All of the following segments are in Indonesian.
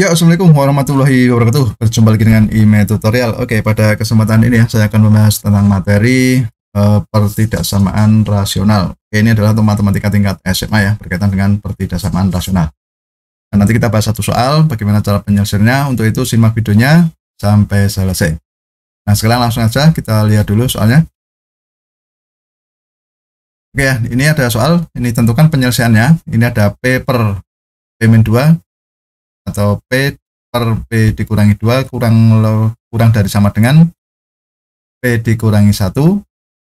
Ya, Assalamualaikum warahmatullahi wabarakatuh. Berjumpa lagi dengan IME Tutorial. Oke, pada kesempatan ini ya, saya akan membahas tentang materi pertidaksamaan rasional. Oke, ini adalah untuk matematika tingkat SMA ya, berkaitan dengan pertidaksamaan rasional. Nah, nanti kita bahas satu soal, bagaimana cara penyelesaiannya. Untuk itu, simak videonya sampai selesai. Nah, sekarang langsung aja kita lihat dulu soalnya. Oke ya, ini ada soal, ini tentukan penyelesaiannya. Ini ada P per P-2 atau P per P dikurangi 2 kurang dari sama dengan P dikurangi 1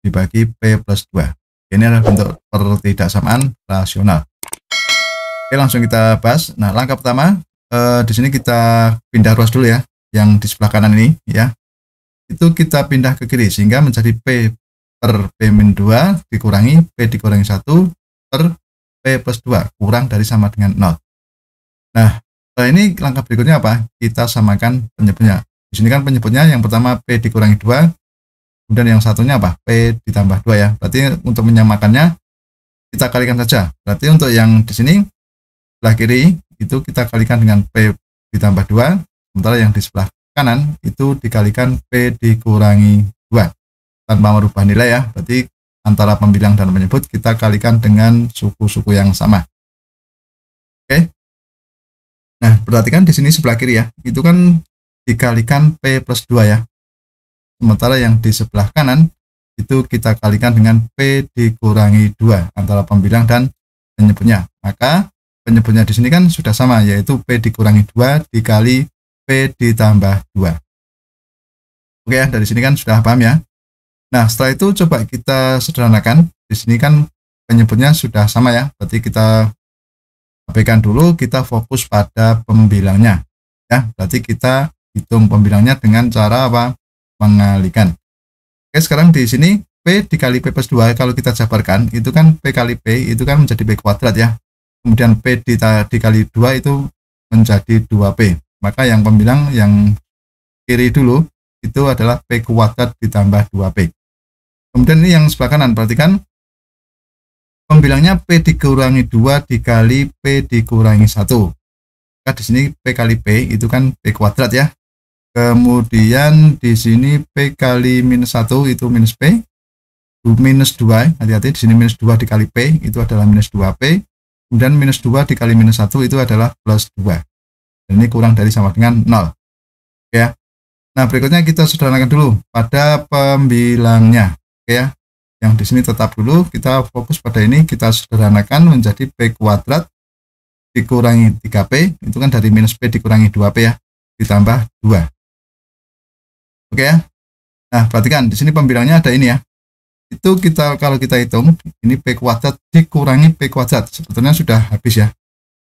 dibagi P plus 2. Ini adalah bentuk pertidaksamaan rasional. Oke, langsung kita bahas. Nah, langkah pertama, di sini kita pindah ruas dulu ya, yang di sebelah kanan ini ya. Itu kita pindah ke kiri sehingga menjadi P per P-2 dikurangi P dikurangi 1 per P plus 2 kurang dari sama dengan 0. Nah, ini langkah berikutnya apa? Kita samakan penyebutnya. Di sini kan penyebutnya yang pertama P dikurangi 2, kemudian yang satunya apa? P ditambah 2 ya. Berarti untuk menyamakannya kita kalikan saja. Berarti untuk yang di sini sebelah kiri itu kita kalikan dengan P ditambah 2, sementara yang di sebelah kanan itu dikalikan P dikurangi 2 tanpa merubah nilai ya. Berarti antara pembilang dan penyebut kita kalikan dengan suku-suku yang sama. Oke. Nah, perhatikan di sini sebelah kiri ya, itu kan dikalikan P plus 2 ya. Sementara yang di sebelah kanan, itu kita kalikan dengan P dikurangi 2, antara pembilang dan penyebutnya. Maka penyebutnya di sini kan sudah sama, yaitu P dikurangi 2 dikali P ditambah 2. Oke ya, dari sini kan sudah paham ya. Nah, setelah itu coba kita sederhanakan. Di sini kan penyebutnya sudah sama ya, berarti kita abaikan dulu, kita fokus pada pembilangnya ya. Berarti kita hitung pembilangnya dengan cara apa? Mengalikan. Oke, sekarang di sini P dikali P plus 2 kalau kita jabarkan itu kan P kali P itu kan menjadi P kuadrat ya. Kemudian P dikali 2 itu menjadi 2P. Maka yang pembilang yang kiri dulu itu adalah P kuadrat ditambah 2P. Kemudian ini yang sebelah kanan, perhatikan pembilangnya P dikurangi 2 dikali P dikurangi 1. Nah, di sini P kali P itu kan P kuadrat ya. Kemudian di sini P kali minus 1 itu minus P. Minus 2, hati-hati di sini minus 2 dikali P itu adalah minus 2P. Kemudian minus 2 dikali minus 1 itu adalah plus 2. Dan ini kurang dari sama dengan 0. Ya. Nah, berikutnya kita sederhanakan dulu pada pembilangnya. Oke ya. Yang di sini tetap dulu, kita fokus pada ini, kita sederhanakan menjadi P kuadrat dikurangi 3P, itu kan dari minus P dikurangi 2P ya, ditambah 2. Oke ya. Nah, perhatikan di sini pembilangnya ada ini ya. Itu kita kalau kita hitung, ini P kuadrat dikurangi P kuadrat, sebetulnya sudah habis ya.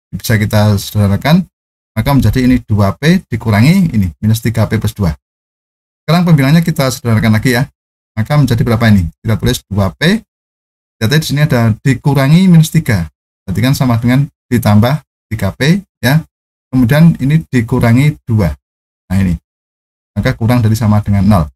Bisa kita sederhanakan, maka menjadi ini 2P dikurangi ini minus 3P plus 2. Sekarang pembilangnya kita sederhanakan lagi ya. Maka menjadi berapa ini? Kita tulis 2P. Jadi di sini ada dikurangi minus 3. Berarti kan sama dengan ditambah 3P ya. Kemudian ini dikurangi 2. Nah, ini. Maka kurang dari sama dengan 0.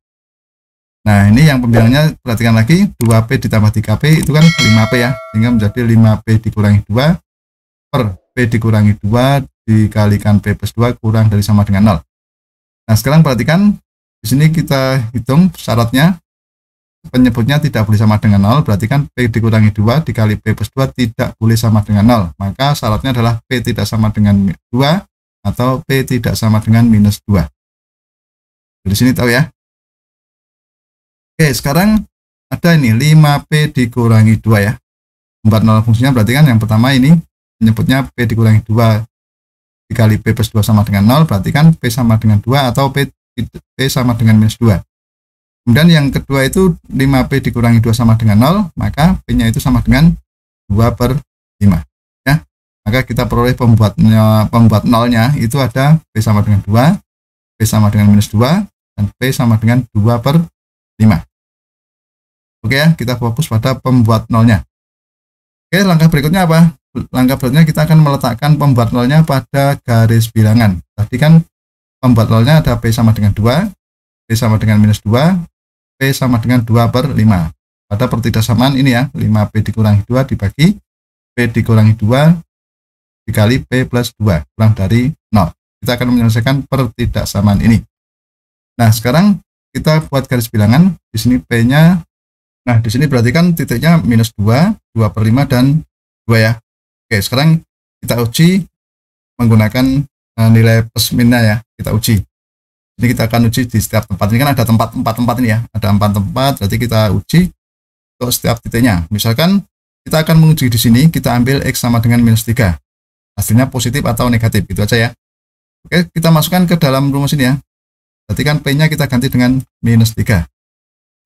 Nah, ini yang pembilangnya perhatikan lagi, 2P ditambah 3P itu kan 5P ya. Sehingga menjadi 5P dikurangi 2 per P dikurangi 2 dikalikan P plus 2 kurang dari sama dengan 0. Nah, sekarang perhatikan di sini kita hitung syaratnya. Penyebutnya tidak boleh sama dengan 0, berarti kan P dikurangi 2 dikali P plus 2 tidak boleh sama dengan 0. Maka syaratnya adalah P tidak sama dengan 2 atau P tidak sama dengan minus 2. Di sini tahu ya. Oke, sekarang ada ini 5P dikurangi 2 ya. 40 fungsinya berarti kan yang pertama ini penyebutnya P dikurangi 2 dikali P plus 2 sama dengan 0, berarti kan P sama dengan 2 atau P sama dengan minus 2. Kemudian yang kedua itu 5P dikurangi 2 sama dengan 0, maka P-nya itu sama dengan 2 per 5. Ya. Maka kita peroleh pembuat nolnya itu ada P sama dengan 2, P sama dengan minus 2, dan P sama dengan 2 per 5. Oke ya, kita fokus pada pembuat nolnya. Oke, langkah berikutnya apa? Langkah berikutnya kita akan meletakkan pembuat nolnya pada garis bilangan. Tadi kan pembuat nolnya ada P sama dengan 2, P sama dengan minus 2, P sama dengan 2 per 5. Pada pertidaksamaan ini ya, 5P dikurangi 2 dibagi P dikurangi 2 dikali P plus 2 kurang dari 0. kita akan menyelesaikan pertidaksamaan ini. Nah, sekarang kita buat garis bilangan. Di sini P-nya, nah di sini berarti kan titiknya minus 2, 2/5, dan 2 ya. Oke, sekarang kita uji menggunakan nilai plus minusnya ya. Kita uji. Ini kita akan uji di setiap tempat. Ini kan ada empat tempat ini ya. Ada 4 tempat, berarti kita uji untuk setiap titiknya. Misalkan kita akan menguji di sini, kita ambil X sama dengan minus 3. Hasilnya positif atau negatif, gitu aja ya. Oke, kita masukkan ke dalam rumus ini ya. Berarti kan P-nya kita ganti dengan minus 3.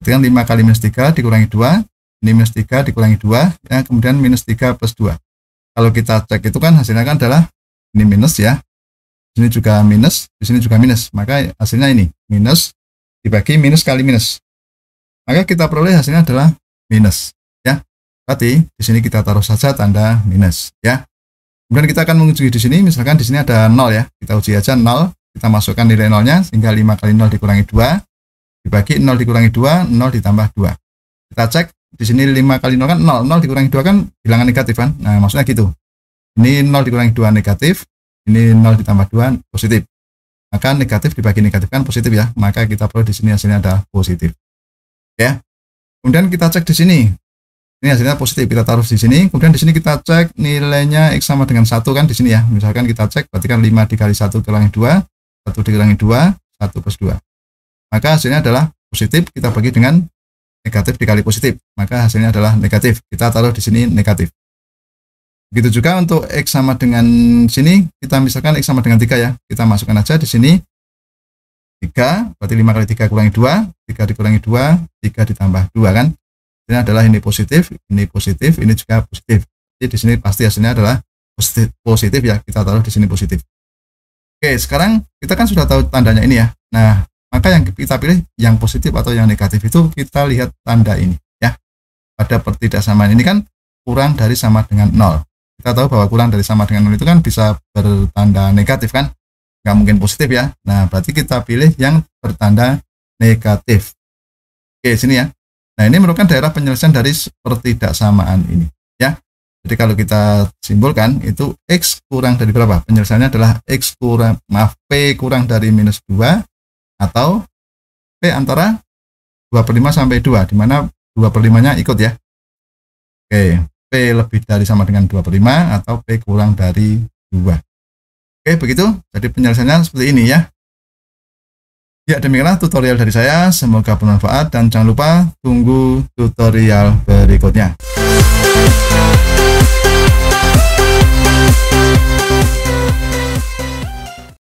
Berarti kan 5 kali minus 3 dikurangi 2, ini minus 3 dikurangi 2, ya, kemudian minus 3 plus 2. Kalau kita cek itu kan hasilnya kan adalah ini minus ya. Di sini juga minus, di sini juga minus. Maka hasilnya ini minus dibagi minus kali minus. Maka kita peroleh hasilnya adalah minus ya. Berarti di sini kita taruh saja tanda minus ya. Kemudian kita akan menguji di sini, misalkan di sini ada 0 ya. Kita uji aja 0. Kita masukkan nilai 0-nya, sehingga 5 kali 0 dikurangi 2, dibagi 0 dikurangi 2, 0 ditambah 2. Kita cek, di sini 5 kali 0 kan 0, 0 dikurangi 2 kan bilangan negatif kan. Nah, maksudnya gitu. Ini 0 dikurangi 2 negatif, ini 0 ditambah 2 positif. Maka negatif dibagi negatif kan positif ya. Maka kita perlu di sini hasilnya adalah positif. Ya. Kemudian kita cek di sini. Ini hasilnya positif, kita taruh di sini. Kemudian di sini kita cek nilainya X sama dengan 1 kan di sini ya. Misalkan kita cek, berarti kan 5 dikali 1 dikurangi 2, 1 dikurangi 2, 1 plus 2. Maka hasilnya adalah positif, kita bagi dengan negatif dikali positif. Maka hasilnya adalah negatif. Kita taruh di sini negatif. Begitu juga untuk X sama dengan sini, kita misalkan X sama dengan 3 ya. Kita masukkan aja di sini 3, berarti 5 kali 3 kurangi 2, 3 dikurangi 2, 3 ditambah 2 kan. Ini adalah ini positif, ini juga positif. Jadi di sini pasti hasilnya adalah positif ya. Kita taruh di sini positif. Oke, sekarang kita kan sudah tahu tandanya ini ya. Nah, maka yang kita pilih yang positif atau yang negatif itu kita lihat tanda ini ya. Pada pertidaksamaan ini kan kurang dari sama dengan 0. Kita tahu bahwa kurang dari sama dengan 0 itu kan bisa bertanda negatif kan. Nggak mungkin positif ya. Nah, berarti kita pilih yang bertanda negatif. Oke, sini ya. Nah, ini merupakan daerah penyelesaian dari pertidaksamaan ini ya. Jadi kalau kita simbolkan itu X kurang dari berapa? Penyelesaiannya adalah P kurang dari minus 2 atau P antara 2/5 sampai 2, di mana 2/5-nya ikut ya. Oke, P lebih dari sama dengan 2/5 atau P kurang dari 2. Oke, begitu. Jadi penyelesaiannya seperti ini ya. Ya, demikianlah tutorial dari saya. Semoga bermanfaat dan jangan lupa tunggu tutorial berikutnya.